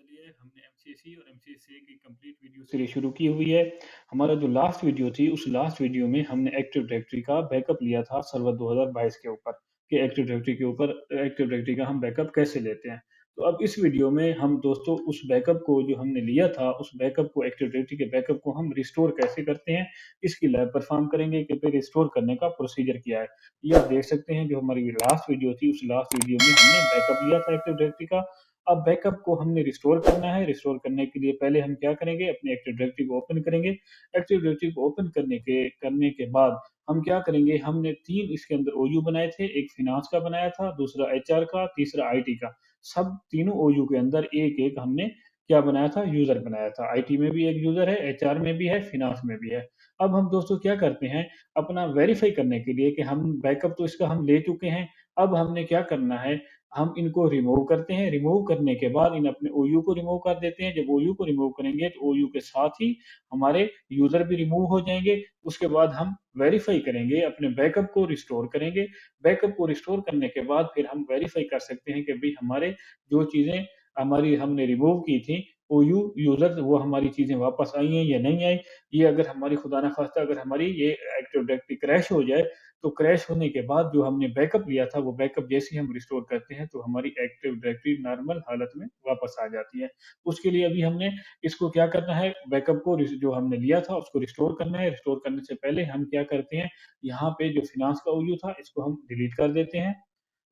लिए हमने एमसीएसी और एमसीएसए की कंप्लीट वीडियो सीरीज शुरू की हुई है। हमारा जो लास्ट वीडियो थी, उस लास्ट वीडियो में हमने एक्टिव डायरेक्टरी का बैकअप लिया था सर्वर 2022 के ऊपर, कि एक्टिव डायरेक्टरी का हम बैकअप कैसे लेते हैं। तो अब इस वीडियो में हम दोस्तों उस बैकअप को जो हमने लिया था, उस बैकअप को एक्टिव डायरेक्टरी के बैकअप को हम रिस्टोर कैसे करते हैं, इसकी लैब परफॉर्म करेंगे कि फिर रिस्टोर करने का प्रोसीजर क्या है। ये आप देख सकते हैं, जो हमारी लास्ट वीडियो थी, उस लास्ट वीडियो में हमने बैकअप लिया था एक्टिव डायरेक्टरी का। अब बैकअप को हमने रिस्टोर करना है। रिस्टोर करने के लिए पहले हम क्या करेंगे, अपनी एक्टिव डायरेक्टरी को ओपन करेंगे। एक्टिव डायरेक्टरी को ओपन करने के बाद हम क्या करेंगे, हमने 3 इसके अंदर ओयू बनाए थे, एक फिनांस का बनाया था, दूसरा एचआर का, तीसरा आईटी का। सब तीनों ओयू के अंदर एक-एक हमने क्या बनाया था, यूज़र बनाया था। आईटी में भी एक यूज़र है, एचआर में भी है, फिनांस में भी है। अब हम दोस्तों क्या करते हैं, अपना वेरीफाई करने के लिए कि हम बैकअप तो इसका हम ले चुके हैं, अब हमने क्या करना है, हम इनको रिमूव करते हैं। रिमूव करने के बाद इन अपने ओयू को रिमूव कर देते हैं। जब ओयू को रिमूव करेंगे तो ओयू के साथ ही हमारे यूज़र भी रिमूव हो जाएँगे। उसके बाद हम वेरीफ़ाई करेंगे, अपने बैकअप को रिस्टोर करेंगे। बैकअप को रिस्टोर करने के बाद फिर हम वेरीफ़ाई कर सकते हैं कि भई हमारे जो चीज़ें हमारी हमने रिमूव की थी, ओयू यूज़र वो हमारी चीज़ें वापस आई हैं या नहीं आई। ये अगर हमारी खुदा ना ख़ास्ता अगर हमारी ये एक्टिव डायरेक्टरी क्रैश हो जाए, तो क्रैश होने के बाद जो हमने बैकअप लिया था, वो बैकअप जैसे ही हम रिस्टोर करते हैं, तो हमारी एक्टिव डायरेक्टरी नॉर्मल हालत में वापस आ जाती है। उसके लिए अभी हमने इसको क्या करना है, बैकअप को जो हमने लिया था, उसको रिस्टोर करना है। रिस्टोर करने से पहले हम क्या करते हैं, यहाँ पे जो फ़िनांस का ओयू था, इसको हम डिलीट कर देते हैं।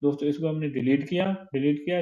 दोस्तों इसको हमने डिलीट किया,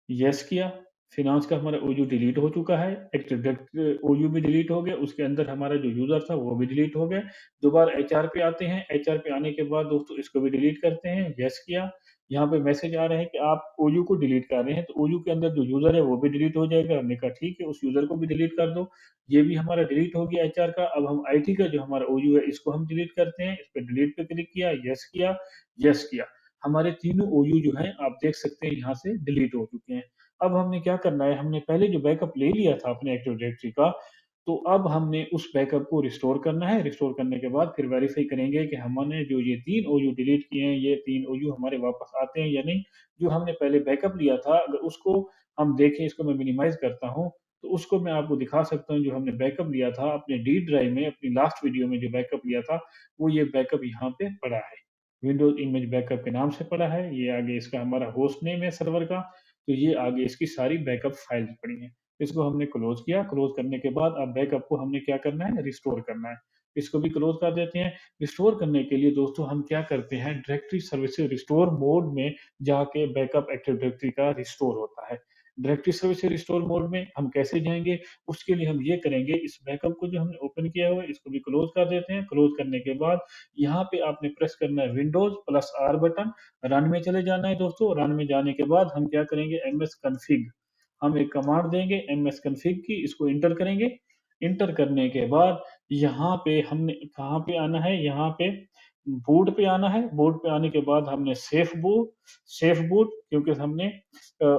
येस किया, फ़िनांस का हमारा ओयू डिलीट हो चुका है, एक्टिव डायरेक्टरी ओयू भी डिलीट हो गया, उसके अंदर हमारा जो यूज़र था वो भी डिलीट हो गया। दोबारा एचआर पे आते हैं, एचआर पे आने के बाद दोस्तों इसको भी डिलीट करते हैं, येस किया। यहाँ पे मैसेज आ रहा है कि आप ओयू को डिलीट कर रहे हैं, तो ओयू के अंदर जो यूज़र है वो भी डिलीट हो जाएगा। हमने कहा ठीक है, उस यूज़र को भी डिलीट कर दो। ये भी हमारा डिलीट हो गया एचआर का। अब हम आईटी का जो हमारा ओयू है इसको हम डिलीट करते हैं, इस पे डिलीट पे क्लिक किया, येस किया। हमारे तीनों ओयू जो हैं आप देख सकते हैं यहाँ से डिलीट हो चुके हैं। अब हमने क्या करना है, हमने पहले जो बैकअप ले लिया था अपने एक्टिव डायरेक्टरी का, तो अब हमने उस बैकअप को रिस्टोर करना है। रिस्टोर करने के बाद फिर वेरीफ़ाई करेंगे कि हमने जो ये 3 ओयू डिलीट किए हैं, ये 3 ओयू हमारे वापस आते हैं या नहीं। जो हमने पहले बैकअप लिया था, अगर उसको हम देखें, इसको मैं मिनिमाइज़ करता हूँ, तो उसको मैं आपको दिखा सकता हूँ, जो हमने बैकअप लिया था अपने डी ड्राइव में, अपनी लास्ट वीडियो में जो बैकअप लिया था, वो ये बैकअप यहाँ पे पड़ा है। विंडोज़ इमेज बैकअप के नाम से पड़ा है। ये आगे इसका हमारा होस्ट नेम है सर्वर का। तो ये आगे इसकी सारी बैकअप फाइल्स पड़ी हैं। इसको हमने क्लोज़ किया, क्लोज़ करने के बाद अब बैकअप को हमने क्या करना है, रिस्टोर करना है। इसको भी क्लोज़ कर देते हैं। रिस्टोर करने के लिए दोस्तों हम क्या करते हैं, डायरेक्टरी सर्विसेज़ रिस्टोर मोड में जाके बैकअप एक्टिव डायरेक्टरी का रिस्टोर होता है। डायरेक्टरी सर्विसेज़ रिस्टोर मोड में हम कैसे जाएँगे, उसके लिए हम ये करेंगे, इस बैकअप को जो हमने ओपन किया हुआ है, इसको भी क्लोज़ कर देते हैं। क्लोज़ करने के बाद यहाँ पे आपने प्रेस करना है Windows plus are button, run में चले जाना है दोस्तों। रन में जाने के बाद हम क्या करेंगे, एमएस कॉन्फिग हम एक कमांड देंगे एमएस कॉन्फिग की, इसको एंटर करेंगे। एंटर करने के बाद यहाँ पे हमने कहाँ पे आना है, यहाँ पे बूट पे आना है। बूट पे आने के बाद हमने सेफ बूट क्योंकि हमने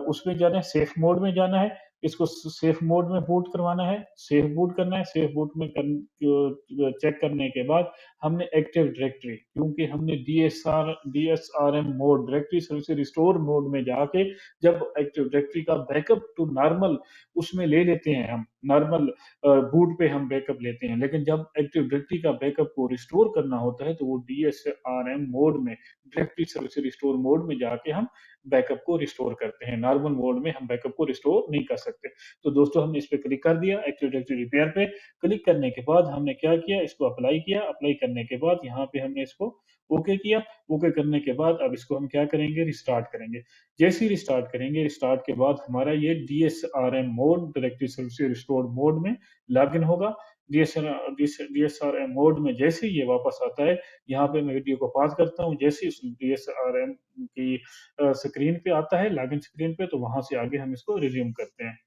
उसमें जाना है, सेफ मोड में जाना है। इसको सेफ मोड में बूट करवाना है, सेफ बूट करना है। सेफ बूट में चेक करने के बाद हमने एक्टिव डायरेक्टरी, क्योंकि हमने DSRM mode directory service restore mode में जाके जब एक्टिव डायरेक्टरी का बैकअप टू नॉर्मल उसमें ले लेते हैं, हम नॉर्मल बूट पे हम बैकअप लेते हैं, लेकिन जब एक्टिव डायरेक्टरी का बैकअप को रिस्टोर करना होता है तो वो डीएसआरएम मोड में, डायरेक्टरी सर्विस रिस्टोर मोड में जाके हम बैकअप को रिस्टोर करते हैं। नॉर्मल मोड में हम बैकअप को रिस्टोर नहीं कर सकते। तो दोस्तों हमने इस पे क्लिक कर दिया, एक्टिव डायरेक्टरी रिपेयर पे क्लिक करने के बाद हमने क्या किया, इसको अप्लाई किया। अप्लाई करने के बाद यहाँ पे हमने इसको ओके किया। ओके करने के बाद अब इसको हम क्या करेंगे, रिस्टार्ट करेंगे। जैसे ही रिस्टार्ट करेंगे, रिस्टार्ट के बाद हमारा ये DSRM mode, directory service restore mode में लॉगिन होगा। डीएसआरएम मोड में जैसे ही ये वापस आता है, यहाँ पे मैं वीडियो को पॉज़ करता हूँ। जैसे ही उस डीएसआरएम की स्क्रीन पे आता है, लॉगिन स्क्रीन पे, तो वहाँ से आगे हम इसको रिज़्यूम करते हैं।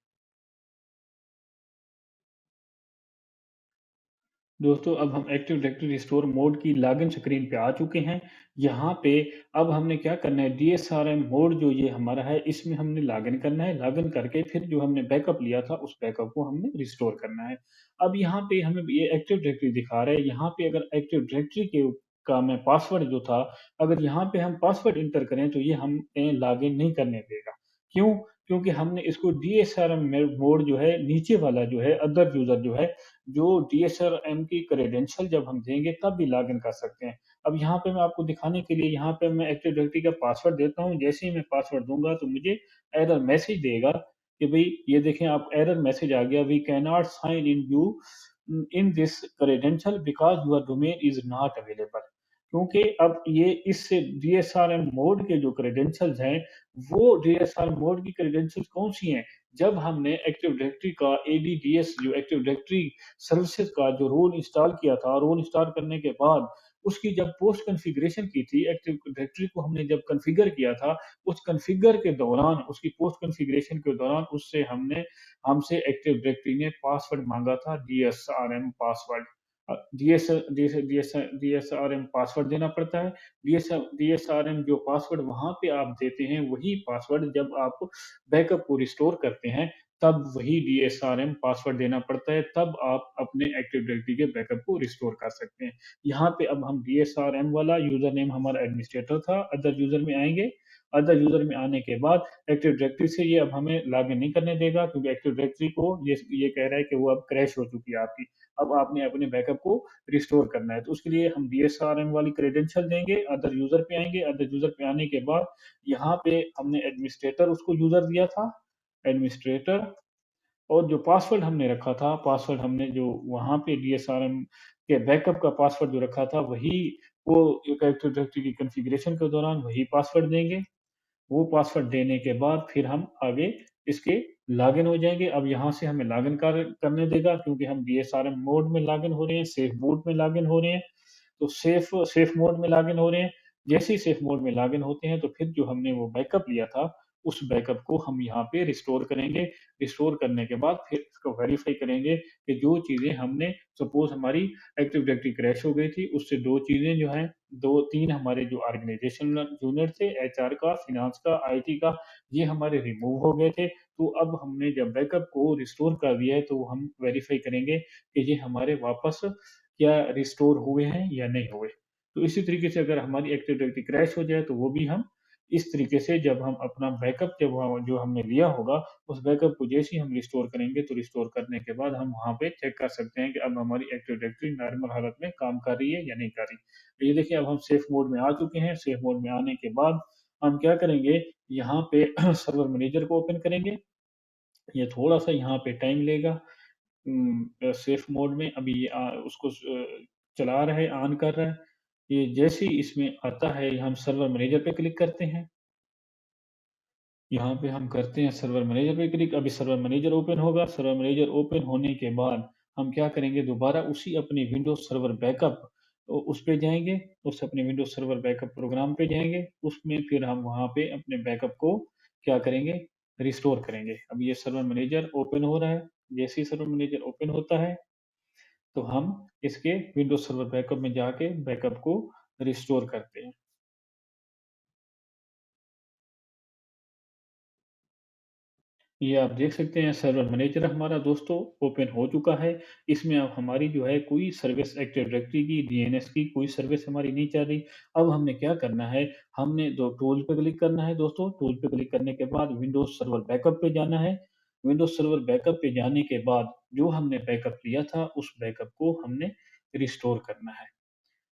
दोस्तों अब हम एक्टिव डायरेक्टरी रिस्टोर मोड की लॉगिन स्क्रीन पे आ चुके हैं। यहाँ पे अब हमने क्या करना है, डीएसआरएम मोड जो ये हमारा है, इसमें हमने लॉगिन करना है। लॉगिन करके फिर जो हमने बैकअप लिया था, उस बैकअप को हमने रिस्टोर करना है। अब यहाँ पे हमें ये एक्टिव डायरेक्टरी दिखा रहा है। यहाँ पे अगर एक्टिव डायरेक्टरी के का मैं पासवर्ड जो था, अगर यहाँ पे हम पासवर्ड एंटर करें तो ये हमें लॉगिन नहीं करने देगा। क्यों? क्योंकि हमने इसको डीएसआरएम में मोड जो है नीचे वाला जो है अदर यूज़र जो है, जो डीएसआरएम की क्रेडेंशियल जब हम देंगे तब भी लॉगिन कर सकते हैं। अब यहाँ पे मैं आपको दिखाने के लिए यहाँ पे मैं एक्टिव डायरेक्टरी का पासवर्ड देता हूँ, जैसे ही मैं पासवर्ड दूँगा तो मुझे एरर मैसेज देगा कि भई ये देखें आप एरर मैसेज आ गया, we can not sign in you in this credential because your domain is not available. क्योंकि अब ये इस डीएसआरएम मोड के जो क्रेडेंशियल्स हैं, वो डीएसआर मोड की क्रेडेंशियल्स कौन-सी हैं? जब हमने एक्टिव डायरेक्टरी का एडीडीएस जो एक्टिव डायरेक्टरी सर्विसेज़ का जो रोल इंस्टॉल किया था, रोल इंस्टॉल करने के बाद उसकी जब पोस्ट कॉन्फ़िगरेशन की थी, एक्टिव डायरेक्टरी को हमने जब कॉन्फ़िगर किया था, उस कॉन्फ़िगर के दौरान, उसकी पोस्ट कॉन्फ़िगरेशन के दौरान उससे हमसे एक्टिव डायरेक्टरी ने पासवर्ड माँगा था, डीएसआरएम पासवर्ड। डीएसआरएम पासवर्ड देना पड़ता है। डीएसआरएम जो पासवर्ड वहाँ पे आप देते हैं, वही पासवर्ड जब आप बैकअप को रिस्टोर करते हैं, तब वही डीएसआरएम पासवर्ड देना पड़ता है, तब आप अपने एक्टिव डायरेक्टरी के बैकअप को रिस्टोर कर सकते हैं। यहाँ पे अब हम डीएसआरएम वाला यूज़र नेम हमारा एडमिनिस्ट्रेटर था, अदर यूज़र में आएँगे। अदर यूज़र में आने के बाद एक्टिव डायरेक्टरी से ये अब हमें लॉगिन नहीं करने देगा, क्योंकि एक्टिव डायरेक्टरी को ये कह रहा है कि वो अब क्रैश हो चुकी है आपकी। अब आपने अपने बैकअप को रिस्टोर करना है। तो उसके लिए हम डीएसआरएम वाली क्रेडेंशियल देंगे, अदर यूज़र पे आएँगे, अदर यूज़र पे आने के बाद यहाँ पे हमने एडमिनिस्ट्रेटर उसको यूज़र दिया था, एडमिनिस्ट्रेटर, और जो पासवर्ड हमने रखा था, पासवर्ड हमने जो वहाँ पे डीएसआरएम के बैकअप का पासवर्ड जो रखा था, वही वो एक एक्टिव डायरेक्टरी की कॉन्फ़िगरेशन के दौरान वही पासवर्ड देंगे। वो पासवर्ड देने के बाद फिर हम आगे इसके लॉगिन हो जाएँगे। अब यहाँ से हमें लॉगिन करने देगा, क्योंकि हम डीएसआरएम मोड में लॉगिन हो रहे हैं, सेफ मोड में लॉगिन हो रहे हैं। तो सेफ मोड में लॉगिन हो रहे हैं। जैसे ही सेफ मोड में लॉगिन होते हैं, तो फिर जो हमने वो बैकअप लिया था, उस बैकअप को हम यहाँ पे रिस्टोर करेंगे। रिस्टोर करने के बाद फिर इसको वेरीफ़ाई करेंगे कि जो चीज़ें हमने, सपोज़ हमारी एक्टिव डायरेक्टरी क्रैश हो गई थी, उससे 2 चीज़ें जो हैं, 2-3 हमारे जो ऑर्गेनाइज़ेशनल यूनिट थे, एचआर का, फ़िनांस का, आईटी का, ये हमारे रिमूव हो गए थे। तो अब हमने जब बैकअप को रिस्टोर कर दिया है, तो हम वेरीफ़ाई करेंगे कि ये हमारे वापस क्या रिस्टोर हुए हैं या नहीं हुए। तो इसी तरीके से अगर हमारी एक्टिव डायरेक्टरी क्रैश हो जाए, तो वो भी हम इस तरीके से जब हम अपना बैकअप जब जो हमने लिया होगा, उस बैकअप को जैसे ही हम रिस्टोर करेंगे, तो रिस्टोर करने के बाद हम वहाँ पे चेक कर सकते हैं कि अब हमारी एक्टिव डायरेक्टरी नॉर्मल हालत में काम कर रही है या नहीं कर रही। तो ये देखिए, अब हम सेफ मोड में आ चुके हैं। सेफ मोड में आने के बाद हम क्या करेंगे, यहाँ पे सर्वर मैनेजर को ओपन करेंगे। ये थोड़ा-सा यहाँ पे टाइम लेगा। सेफ मोड में अभी ये उसको चला रहा है, ऑन कर रहा है। ये जैसे ही इसमें आता है, हम सर्वर मैनेजर पे क्लिक करते हैं। यहाँ पे हम करते हैं सर्वर मैनेजर पे क्लिक, अभी सर्वर मैनेजर ओपन होगा। सर्वर मैनेजर ओपन होने के बाद हम क्या करेंगे, दोबारा उसी अपने विंडोज़ सर्वर बैकअप उस पे जाएँगे, उस अपने विंडोज़ सर्वर बैकअप प्रोग्राम पे जाएँगे, उसमें फिर हम वहाँ पे अपने बैकअप को क्या करेंगे, रिस्टोर करेंगे। अब ये सर्वर मैनेजर ओपन हो रहा है, जैसे ही सर्वर मैनेजर ओपन होता है, तो हम इसके विंडोज़ सर्वर बैकअप में जाके बैकअप को रिस्टोर करते हैं। ये आप देख सकते हैं, सर्वर मैनेजर हमारा दोस्तों ओपन हो चुका है। इसमें अब हमारी जो है कोई सर्विस एक्टिव डायरेक्टरी की, डीएनएस की कोई सर्विस हमारी नहीं चल रही। अब हमने क्या करना है, हमने दो टूल पे क्लिक करना है दोस्तों। टूल पे क्लिक करने के बाद विंडोज़ सर्वर बैकअप पे जाना है। विंडोज़ सर्वर बैकअप पे जाने के बाद जो हमने बैकअप लिया था, उस बैकअप को हमने रिस्टोर करना है।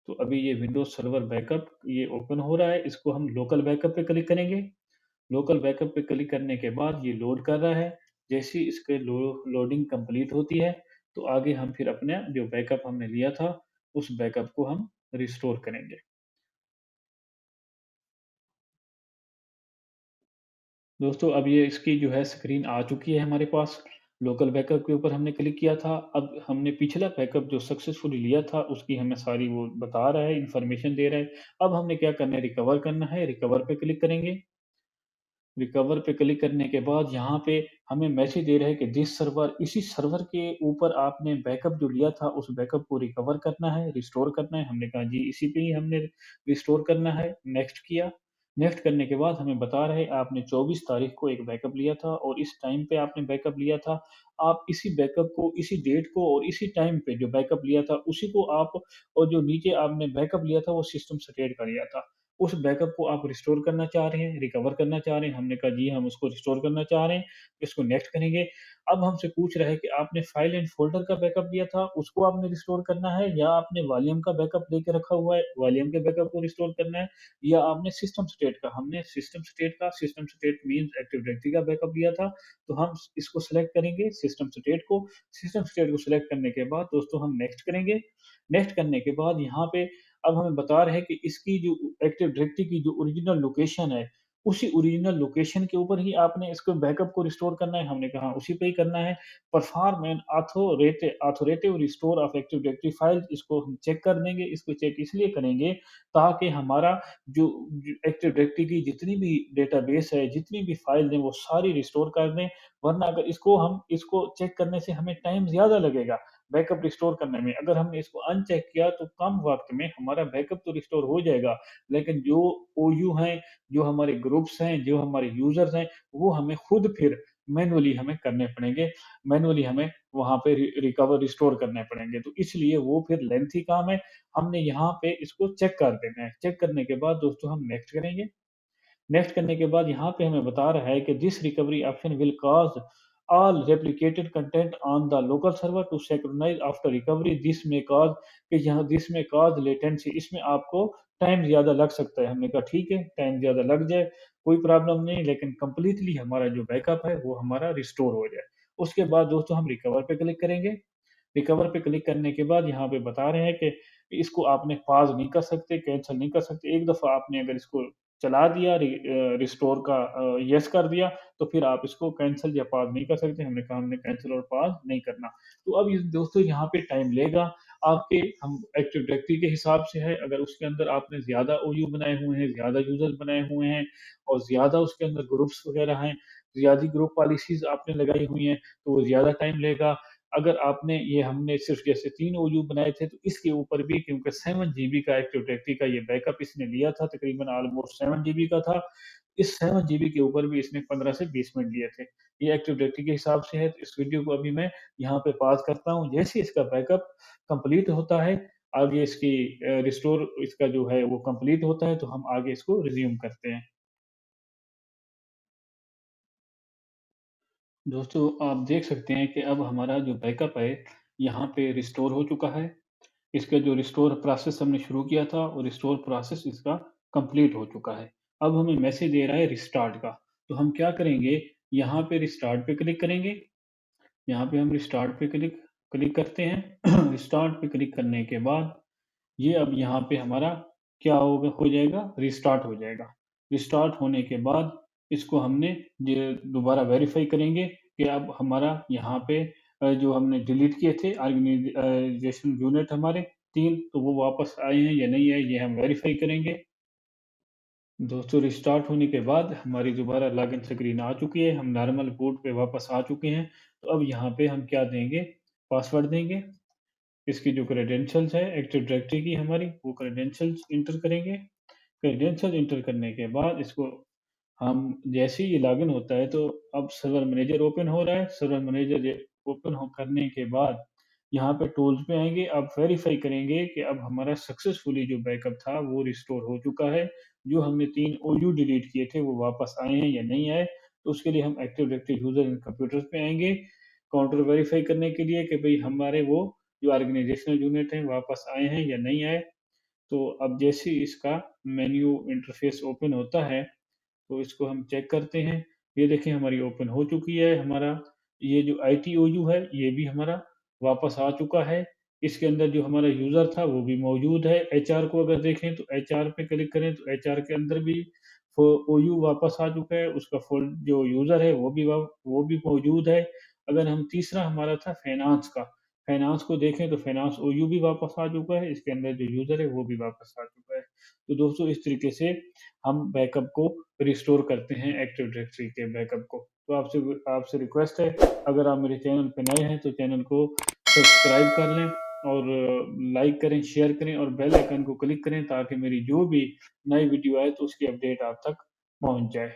तो अभी ये विंडोज़ सर्वर बैकअप ये ओपन हो रहा है, इसको हम लोकल बैकअप पे क्लिक करेंगे। लोकल बैकअप पे क्लिक करने के बाद ये लोड कर रहा है। जैसे ही इसके लोडिंग कंप्लीट होती है, तो आगे हम फिर अपना जो बैकअप हमने लिया था, उस बैकअप को हम रिस्टोर करेंगे। दोस्तों, अब ये इसकी जो है स्क्रीन आ चुकी है हमारे पास। लोकल बैकअप के ऊपर हमने क्लिक किया था। अब हमने पिछला बैकअप जो सक्सेसफुली लिया था, उसकी हमें सारी वो बता रहा है, इन्फॉर्मेशन दे रहा है। अब हमने क्या करना है, रिकवर करना है। रिकवर पे क्लिक करेंगे। रिकवर पे क्लिक करने के बाद यहाँ पे हमें मैसेज दे रहा है कि दिस सर्वर, इसी सर्वर के ऊपर आपने बैकअप जो लिया था, उस बैकअप को रिकवर करना है, रिस्टोर करना है। हमने कहा जी इसी पे ही हमने रिस्टोर करना है, नेक्स्ट किया। नेक्स्ट करने के बाद हमें बता रहा है आपने 24 तारीख को एक बैकअप लिया था और इस टाइम पे आपने बैकअप लिया था। आप इसी बैकअप को, इसी डेट को और इसी टाइम पे जो बैकअप लिया था, उसी को आप, और जो नीचे आपने बैकअप लिया था वो सिस्टम से रेड कर लिया था। उस बैकअप को आप रिस्टोर करना चाह रहे हैं, रिकवर करना चाह रहे हैं। हमने कहा जी हम उसको रिस्टोर करना चाह रहे हैं, इसको नेक्स्ट करेंगे। अब हमसे पूछ रहा है कि आपने फाइल एंड फ़ोल्डर का बैकअप लिया था, उसको आपने रिस्टोर करना है या आपने वॉल्यूम का बैकअप लेके रखा हुआ है, वॉल्यूम के बैकअप को रिस्टोर करना है या आपने सिस्टम स्टेट का हमने system state means active directory का बैकअप लिया था, तो हम इसको सेलेक्ट करेंगे सिस्टम स्टेट को सेलेक्ट करने के बाद दोस्तों हम नेक्स्ट करेंगे। नेक्स्ट करने के बाद यहाँ पे अब हमें बता रहे हैं कि इसकी जो एक्टिव डायरेक्टरी की जो ओरिजिनल लोकेशन है, उसी ओरिजिनल लोकेशन के ऊपर ही आपने इसको बैकअप को रिस्टोर करना है। हमने कहा उसी पे ही करना है। Perform an authoritative restore of active directory file इसको हम चेक कर देंगे। इसको चेक इसलिए करेंगे ताकि हमारा जो जो एक्टिव डायरेक्टरी की जितनी भी डेटाबेस है, जितनी भी फाइल है वो सारी रिस्टोर कर दें। वरना अगर इसको चेक करने से हमें टाइम ज़्यादा लगेगा बैकअप रिस्टोर करने में। अगर हमने इसको अनचेक किया तो कम वक़्त में हमारा बैकअप तो रिस्टोर हो जाएगा, लेकिन जो ओयू हैं, जो हमारे ग्रुप्स हैं, जो हमारे यूज़र्स हैं, वो हमें खुद फिर मैनुअली हमें करने पड़ेंगे। मैनुअली हमें वहाँ पे रिकवर रिस्टोर करने पड़ेंगे। तो इसलिए वो फिर लेंथी काम है। हमने यहाँ पे इसको चेक कर देना है। चेक करने के बाद दोस्तों हम नेक्स्ट करेंगे। नेक्स्ट करने के बाद यहाँ पे हमें बता रहा है कि this recovery option will cause all replicated content on the local server to synchronize after recovery this में कॉज़ लेटेंसी इसमें आपको टाइम ज़्यादा लग सकता है। हमने कहा ठीक है, टाइम ज़्यादा लग जाए, कोई प्रॉब्लम नहीं लेकिन कंप्लीटली हमारा जो बैकअप है वो हमारा रिस्टोर हो जाए। उसके बाद दोस्तों हम रिकवर पे क्लिक करेंगे। रिकवर पे क्लिक करने के बाद यहाँ पे बता रहे हैं कि इसको आपने पॉज़ नहीं कर सकते, कैंसल नहीं कर सकते। एक दफ़ा आपने अगर इसको चला दिया रिस्टोर का येस कर दिया, तो फिर आप इसको कैंसल या पॉज़ नहीं कर सकते। हमने कहा हमने कैंसल और पॉज़ नहीं करना। तो अब इस दोस्तों यहाँ पे टाइम लेगा। आपके हम एक्टिव डायरेक्टरी के हिसाब से है, अगर उसके अंदर आपने ज़्यादा ओयू बनाए हुए हैं, ज़्यादा यूज़र्स बनाए हुए हैं और ज़्यादा उसके अंदर ग्रुप्स वगैरह हैं, ज़्यादा ग्रुप पॉलिसीज़ आपने लगाई हुई हैं, तो वो ज़्यादा टाइम लेगा। अगर आपने ये हमने सिर्फ़ जैसे 3 ओयू बनाए थे, तो इसके ऊपर भी क्योंकि 7 जीबी का एक्टिव डायरेक्टरी का ये बैकअप इसने लिया था, तकरीबन ऑलमोस्ट 7 जीबी का था। इस 7 जीबी के ऊपर भी इसने 15 से 20 मिनट लिए थे। ये एक्टिव डायरेक्टरी के हिसाब से है, तो इस वीडियो को अभी मैं यहाँ पे पॉज़ करता हूँ। जैसे ही इसका बैकअप कंप्लीट होता है, आगे इसकी रिस्टोर इसका जो है वो कंप्लीट होता है, तो हम आगे इसको रिज़्यूम करते हैं। दोस्तों, आप देख सकते हैं कि अब हमारा जो बैकअप है, यहाँ पे रिस्टोर हो चुका है। इसका जो रिस्टोर प्रोसेस हमने शुरू किया था और रिस्टोर प्रोसेस इसका कंप्लीट हो चुका है। अब हमें मैसेज दे रहा है रिस्टार्ट का। तो हम क्या करेंगे, यहाँ पे रिस्टार्ट पे क्लिक करेंगे। यहाँ पे हम रिस्टार्ट पे क्लिक क्लिक करते हैं। रिस्टार्ट पे क्लिक करने के बाद ये अब यहाँ पे हमारा क्या हो जाएगा, रिस्टार्ट हो जाएगा। रिस्टार्ट होने के बाद इसको हमने ये दोबारा वेरीफ़ाई करेंगे कि अब हमारा यहाँ पे जो हमने डिलीट किए थे ऑर्गेनाइज़ेशन यूनिट हमारे 3 तो वो वापस आए हैं या नहीं आए, ये हम वेरीफ़ाई करेंगे। दोस्तों रिस्टार्ट होने के बाद हमारी दोबारा लॉगिन स्क्रीन आ चुकी है, हम नॉर्मल बोर्ड पे वापस आ चुके हैं। तो अब यहाँ पे हम क्या देंगे, पासवर्ड देंगे। इसकी जो क्रेडेंशियल्स है एक्टिव डायरेक्टरी की हमारी, वो क्रेडेंशियल्स इंटर करेंगे। क्रेडेंशियल इंटर करने के बाद इसको हम जैसे ही ये लॉगिन होता है तो अब सर्वर मैनेजर ओपन हो रहा है। सर्वर मैनेजर ये ओपन हो करने के बाद यहाँ पे टूल्स पे आएँगे, अब वेरीफ़ाई करेंगे कि अब हमारा सक्सेसफुली जो बैकअप था वो रिस्टोर हो चुका है। जो हमने 3 ओयू डिलीट किए थे वो वापस आए हैं या नहीं आए। तो उसके लिए हम active directory user in computers पे आएँगे, काउंटर वेरीफ़ाई करने के लिए कि भई हमारे वो जो ऑर्गेनाइज़ेशनल यूनिट हैं वापस आए हैं या नहीं आए। तो अब जैसे ही इसका मेन्यू इंटरफ़ेस ओपन होता है तो इसको हम चेक करते हैं। ये देखिए हमारी ओपन हो चुकी है, हमारा ये जो आईटीओयू है, ये भी हमारा वापस आ चुका है। इसके अंदर जो हमारा यूज़र था वो भी मौजूद है। एचआर को अगर देखें तो एचआर पे क्लिक करें तो एचआर के अंदर भी ओयू वापस आ चुका है, उसका फुल जो यूज़र है वो भी मौजूद है। अगर हम तीसरा हमारा था फाइनेंस को देखें तो फाइनेंस ओयू भी वापस आ चुका है, इसके अंदर जो यूज़र है वो भी वापस आ चुका है। तो दोस्तों इस तरीके से हम बैकअप को रिस्टोर करते हैं एक्टिव डायरेक्टरी के बैकअप को। तो आपसे आपसे रिक्वेस्ट है, अगर आप मेरे चैनल पे नए हैं तो चैनल को सब्सक्राइब कर लें और लाइक करें, शेयर करें और बेल आइकन को क्लिक करें ताकि मेरी जो भी नई वीडियो आए तो उसकी अपडेट आप तक पहुँच जाए।